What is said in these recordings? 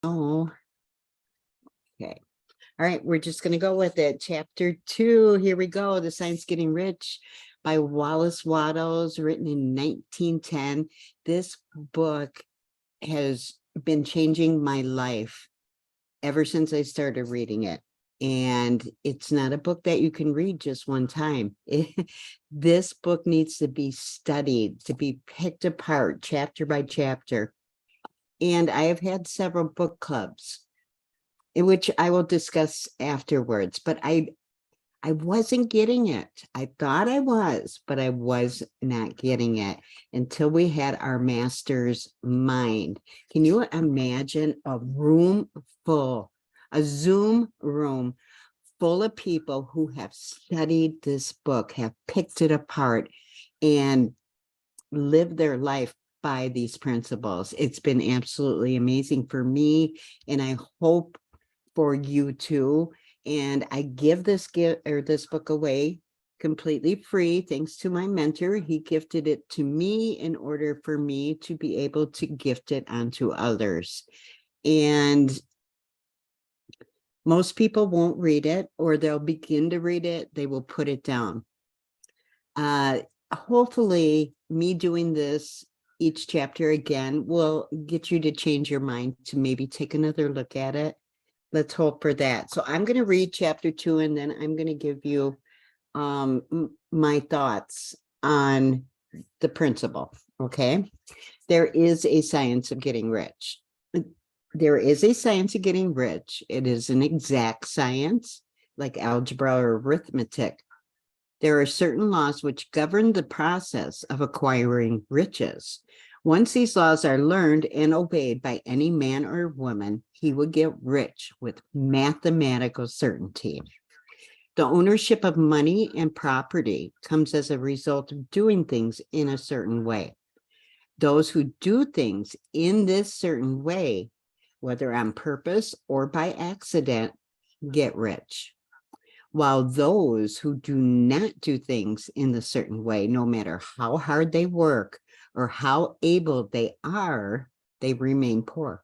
Oh, okay. All right, we're just going to go with it. Chapter 2. Here we go. The Science Getting Rich by Wallace Wattles, written in 1910. This book has been changing my life ever since I started reading it. And it's not a book that you can read just one time. This book needs to be studied, to be picked apart chapter by chapter. And I have had several book clubs, in which I will discuss afterwards, but I wasn't getting it. I thought I was, but I was not getting it until we had our master's mind. Can you imagine a room full, a Zoom room full of people who have studied this book, have picked it apart, and lived their life by these principles? It's been absolutely amazing for me, and I hope for you too. And I give this book away completely free, thanks to my mentor. He gifted it to me in order for me to be able to gift it onto others. And most people won't read it, or they'll begin to read it, they will put it down. Hopefully, me doing this each chapter again will get you to change your mind, to maybe take another look at it. Let's hope for that. So I'm going to read chapter 2, and then I'm going to give you my thoughts on the principle. Okay. There is a science of getting rich. There is a science of getting rich. It is an exact science, like algebra or arithmetic. There are certain laws which govern the process of acquiring riches. Once these laws are learned and obeyed by any man or woman, he will get rich with mathematical certainty. The ownership of money and property comes as a result of doing things in a certain way. Those who do things in this certain way, whether on purpose or by accident, get rich. While those who do not do things in a certain way, no matter how hard they work or how able they are, they remain poor.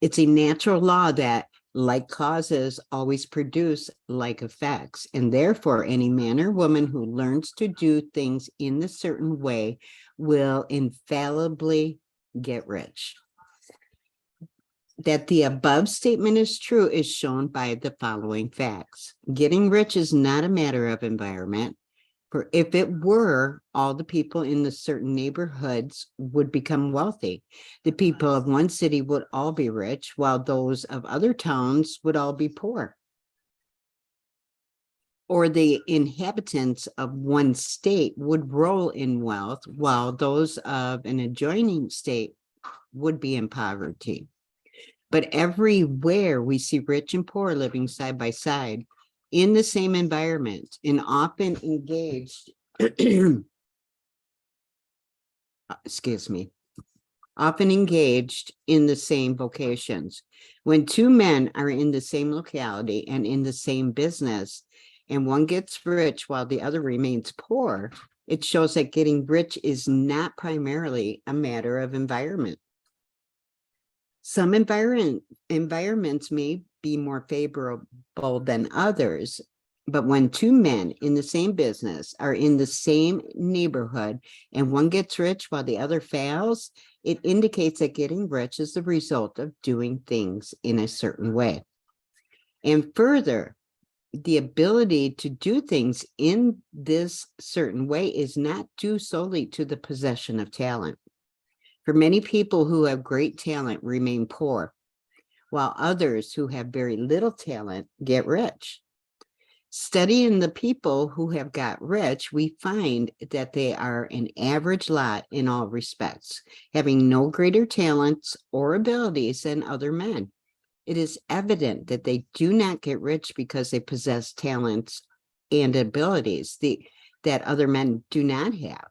It's a natural law that like causes always produce like effects, and therefore any man or woman who learns to do things in a certain way will infallibly get rich. That the above statement is true is shown by the following facts. Getting rich is not a matter of environment, for if it were, all the people in the certain neighborhoods would become wealthy. The people of one city would all be rich, while those of other towns would all be poor. Or the inhabitants of one state would roll in wealth, while those of an adjoining state would be in poverty. But everywhere we see rich and poor living side by side in the same environment and often engaged, often engaged in the same vocations. When two men are in the same locality and in the same business, and one gets rich while the other remains poor, it shows that getting rich is not primarily a matter of environment. Some environments may be more favorable than others, but when two men in the same business are in the same neighborhood and one gets rich while the other fails, it indicates that getting rich is the result of doing things in a certain way. And further, the ability to do things in this certain way is not due solely to the possession of talent. For many people who have great talent remain poor, while others who have very little talent get rich. Studying the people who have got rich, we find that they are an average lot in all respects, having no greater talents or abilities than other men. It is evident that they do not get rich because they possess talents and abilities that other men do not have,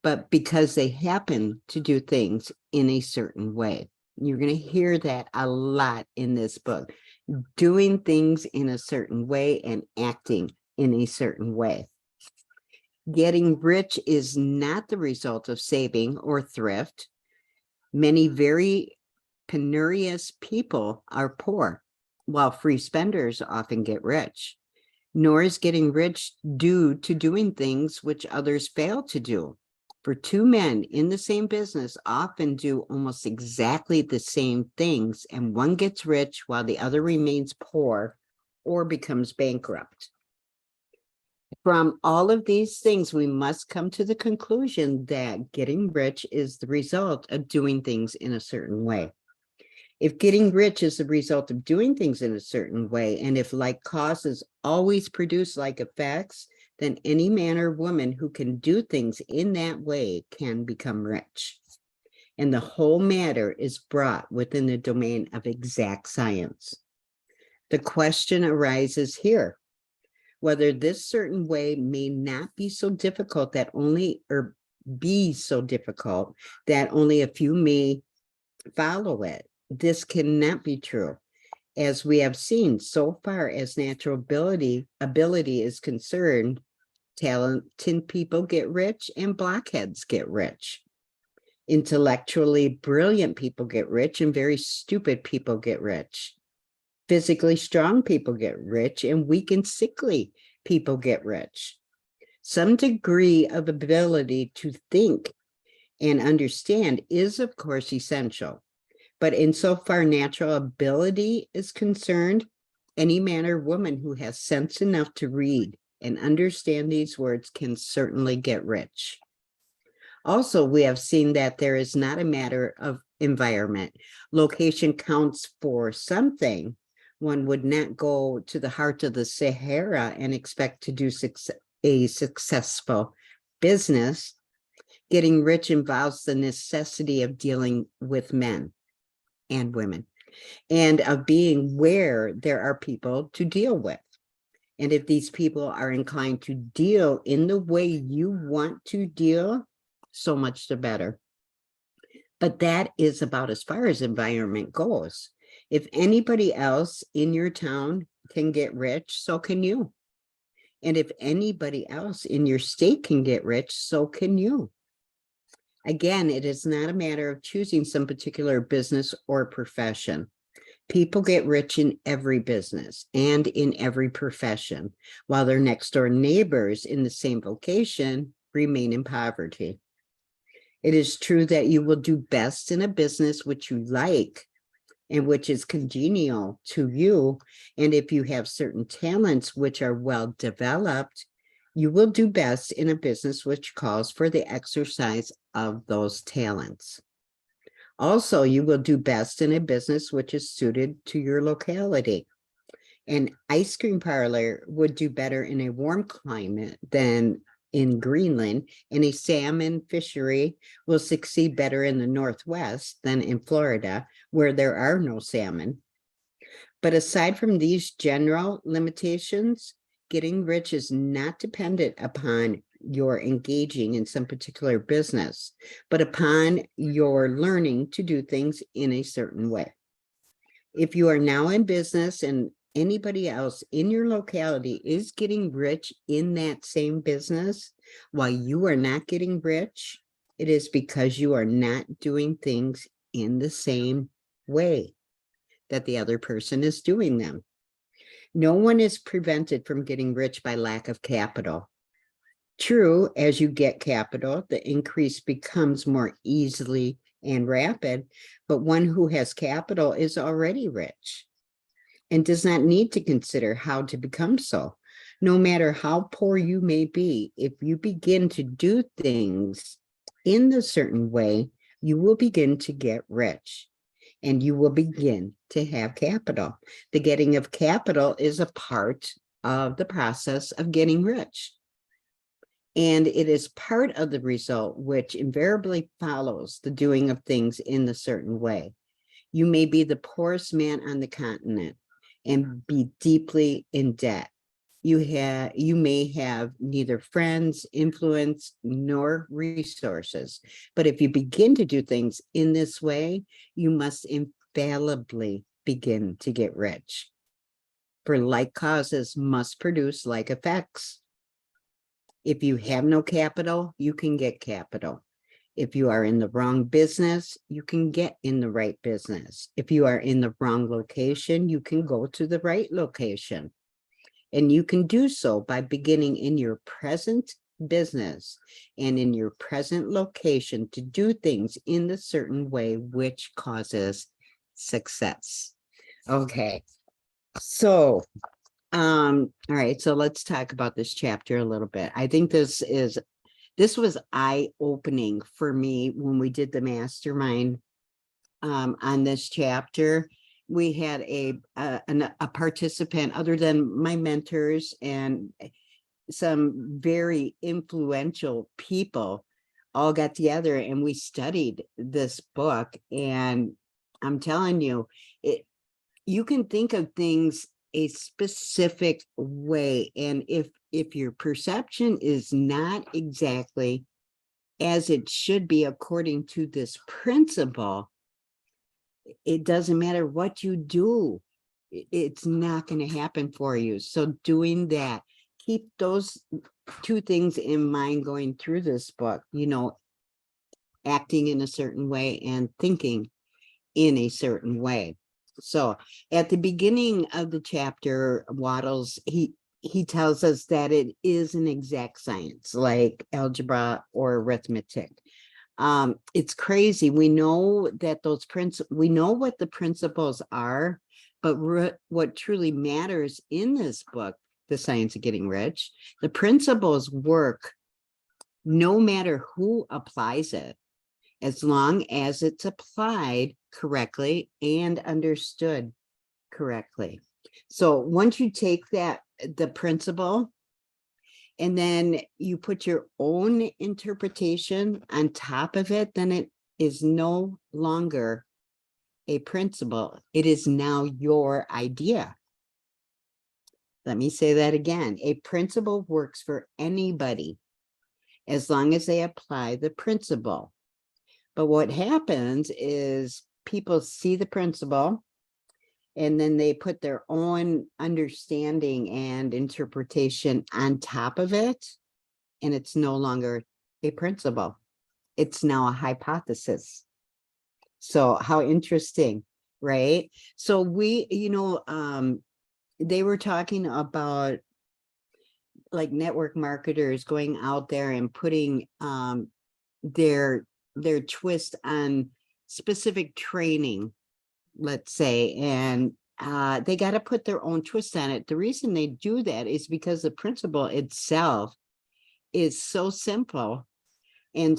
but because they happen to do things in a certain way. You're going to hear that a lot in this book, doing things in a certain way and acting in a certain way. Getting rich is not the result of saving or thrift. Many very penurious people are poor, while free spenders often get rich. Nor is getting rich due to doing things which others fail to do. For two men in the same business often do almost exactly the same things, and one gets rich while the other remains poor or becomes bankrupt. From all of these things, we must come to the conclusion that getting rich is the result of doing things in a certain way. If getting rich is the result of doing things in a certain way, and if like causes always produce like effects, then any man or woman who can do things in that way can become rich. And the whole matter is brought within the domain of exact science. The question arises here, whether this certain way may not be so difficult that only, or be so difficult that only a few may follow it. This cannot be true, as we have seen so far as natural ability is concerned. Talented people get rich and blockheads get rich. Intellectually brilliant people get rich and very stupid people get rich. Physically strong people get rich and weak and sickly people get rich. Some degree of ability to think and understand is, of course, essential. But insofar natural ability is concerned, any man or woman who has sense enough to read and understand these words can certainly get rich. Also, we have seen that there is not a matter of environment. Location counts for something. One would not go to the heart of the Sahara and expect to do a successful business. Getting rich involves the necessity of dealing with men and women, and of being where there are people to deal with. And if these people are inclined to deal in the way you want to deal, so much the better. But that is about as far as environment goes. If anybody else in your town can get rich, so can you. And if anybody else in your state can get rich, so can you. Again, it is not a matter of choosing some particular business or profession. People get rich in every business and in every profession, while their next door neighbors in the same vocation remain in poverty. It is true that you will do best in a business which you like and which is congenial to you. And if you have certain talents which are well developed, you will do best in a business which calls for the exercise of those talents. Also, you will do best in a business which is suited to your locality. An ice cream parlor would do better in a warm climate than in Greenland, and a salmon fishery will succeed better in the Northwest than in Florida, where there are no salmon. But aside from these general limitations, getting rich is not dependent upon your engaging in some particular business, but upon your learning to do things in a certain way. If you are now in business and anybody else in your locality is getting rich in that same business while you are not getting rich, it is because you are not doing things in the same way that the other person is doing them. No one is prevented from getting rich by lack of capital. True, as you get capital, the increase becomes more easily and rapid, but one who has capital is already rich and does not need to consider how to become so. No matter how poor you may be, if you begin to do things in a certain way, you will begin to get rich and you will begin to have capital. The getting of capital is a part of the process of getting rich. And it is part of the result which invariably follows the doing of things in a certain way. You may be the poorest man on the continent and be deeply in debt. You may have neither friends, influence, nor resources. But if you begin to do things in this way, you must infallibly begin to get rich. For like causes must produce like effects. If you have no capital, you can get capital. If you are in the wrong business, you can get in the right business. If you are in the wrong location, you can go to the right location. And you can do so by beginning in your present business and in your present location to do things in the certain way which causes success. Okay. So, all right, so let's talk about this chapter a little bit. I think this was eye-opening for me when we did the mastermind on this chapter. We had a participant other than my mentors and some very influential people all got together and we studied this book. And I'm telling you, you can think of things a specific way. And if your perception is not exactly as it should be according to this principle, it doesn't matter what you do, it's not going to happen for you. So doing that, keep those two things in mind going through this book, acting in a certain way and thinking in a certain way. So at the beginning of the chapter, Wattles, he tells us that it is an exact science like algebra or arithmetic. It's crazy. We know that we know what the principles are, but what truly matters in this book, The Science of Getting Rich, the principles work no matter who applies it, as long as it's applied correctly and understood correctly. So once you take the principle, and then you put your own interpretation on top of it, then it is no longer a principle. It is now your idea. Let me say that again. A principle works for anybody as long as they apply the principle. But what happens is people see the principle and then they put their own understanding and interpretation on top of it. And it's no longer a principle. It's now a hypothesis. So how interesting, right? So they were talking about like network marketers going out there and putting their twist on specific training, let's say, and they got to put their own twist on it. The reason they do that is because the principle itself is so simple and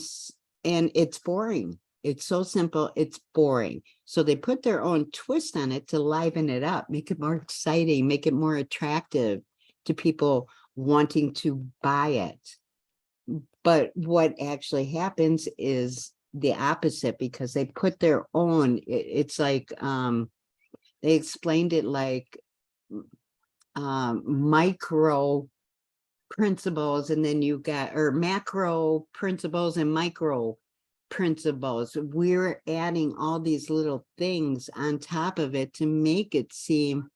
it's boring. It's so simple, it's boring. So they put their own twist on it to liven it up, make it more exciting, make it more attractive to people wanting to buy it. But what actually happens is the opposite, because they put their own, it's like, they explained it like micro principles, and then you got, or macro principles and micro principles. We're adding all these little things on top of it to make it seem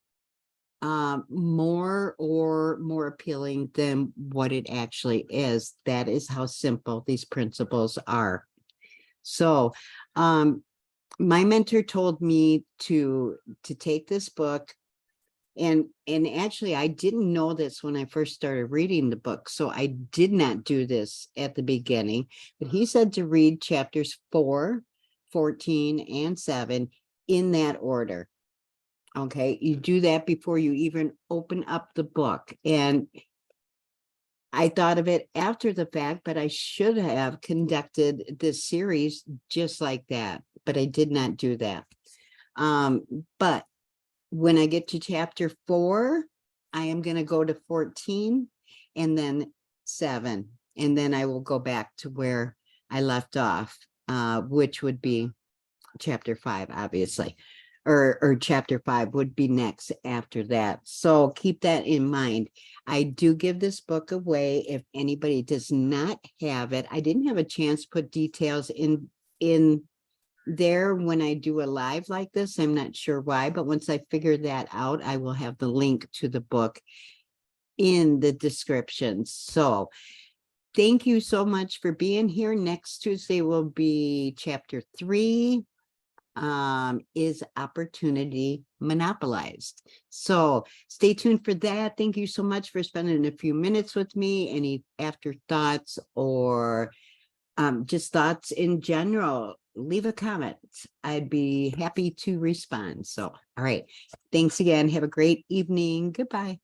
more appealing than what it actually is. That is how simple these principles are. So my mentor told me to take this book, and actually I didn't know this when I first started reading the book, so I did not do this at the beginning, but he said to read chapters 4, 14, and 7 in that order. Okay, you do that before you even open up the book. And I thought of it after the fact, but I should have conducted this series just like that, but I did not do that. But when I get to chapter 4, I am going to go to 14 and then 7, and then I will go back to where I left off, which would be chapter 5, obviously. Or chapter 5 would be next after that. So keep that in mind. I do give this book away if anybody does not have it. I didn't have a chance to put details in there when I do a live like this. I'm not sure why, but once I figure that out, I will have the link to the book in the description. So Thank you so much for being here. Next Tuesday will be chapter 3. Is opportunity monopolized? So stay tuned for that. Thank you so much for spending a few minutes with me. Any afterthoughts or just thoughts in general, leave a comment. I'd be happy to respond. So, all right. Thanks again. Have a great evening. Goodbye.